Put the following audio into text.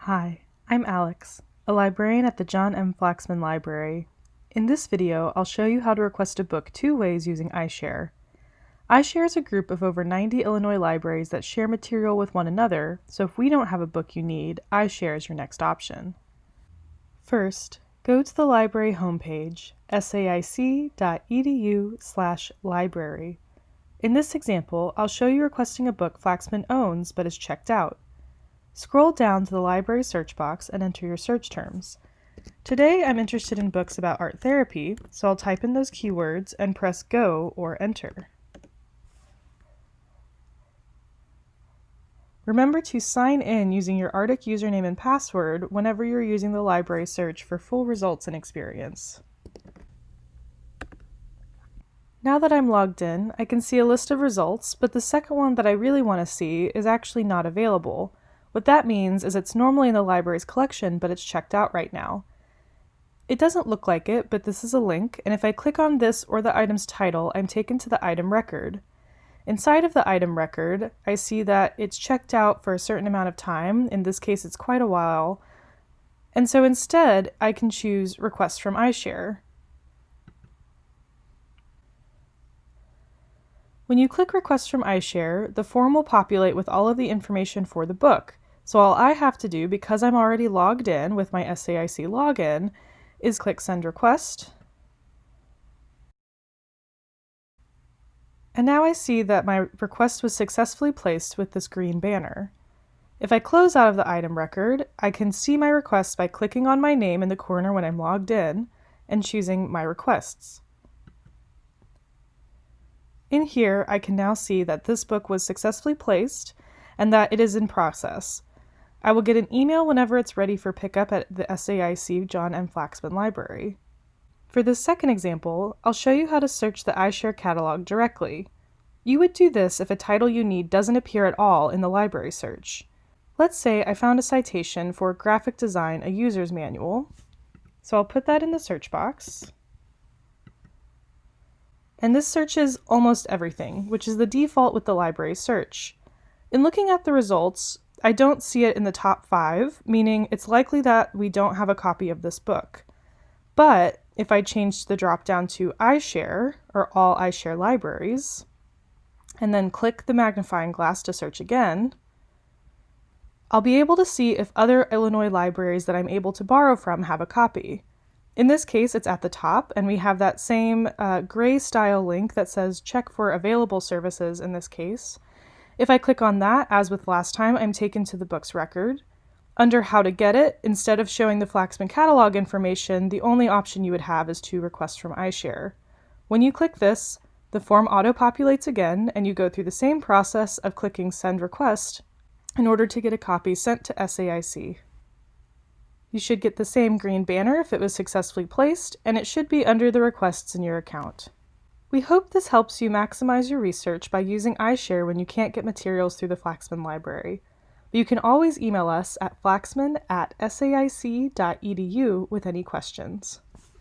Hi, I'm Alex, a librarian at the John M. Flaxman Library. In this video, I'll show you how to request a book 2 ways using iShare. iShare is a group of over 90 Illinois libraries that share material with one another, so if we don't have a book you need, iShare is your next option. First, go to the library homepage, saic.edu/library. In this example, I'll show you requesting a book Flaxman owns but is checked out. Scroll down to the library search box and enter your search terms. Today I'm interested in books about art therapy, so I'll type in those keywords and press Go or Enter. Remember to sign in using your Arctic username and password whenever you're using the library search for full results and experience. Now that I'm logged in, I can see a list of results, but the second one that I really want to see is actually not available. What that means is it's normally in the library's collection, but it's checked out right now. It doesn't look like it, but this is a link, and if I click on this or the item's title, I'm taken to the item record. Inside of the item record, I see that it's checked out for a certain amount of time. In this case, it's quite a while. And so instead, I can choose Request from iShare. When you click Request from iShare, the form will populate with all of the information for the book. So all I have to do, because I'm already logged in with my SAIC login, is click Send Request. And now I see that my request was successfully placed with this green banner. If I close out of the item record, I can see my request by clicking on my name in the corner when I'm logged in and choosing My Requests. In here, I can now see that this book was successfully placed and that it is in process. I will get an email whenever it's ready for pickup at the SAIC John M. Flaxman Library. For this second example, I'll show you how to search the iShare catalog directly. You would do this if a title you need doesn't appear at all in the library search. Let's say I found a citation for Graphic Design, a User's Manual. So I'll put that in the search box. And this searches almost everything, which is the default with the library search. In looking at the results, I don't see it in the top 5, meaning it's likely that we don't have a copy of this book. But if I change the drop-down to iShare, or all iShare libraries, and then click the magnifying glass to search again, I'll be able to see if other Illinois libraries that I'm able to borrow from have a copy. In this case, it's at the top, and we have that same gray style link that says check for available services in this case. If I click on that, as with last time, I'm taken to the book's record. Under How to Get It, instead of showing the Flaxman catalog information, the only option you would have is to request from iShare. When you click this, the form auto-populates again, and you go through the same process of clicking Send Request in order to get a copy sent to SAIC. You should get the same green banner if it was successfully placed, and it should be under the requests in your account. We hope this helps you maximize your research by using iShare when you can't get materials through the Flaxman Library. But you can always email us at flaxman@saic.edu with any questions.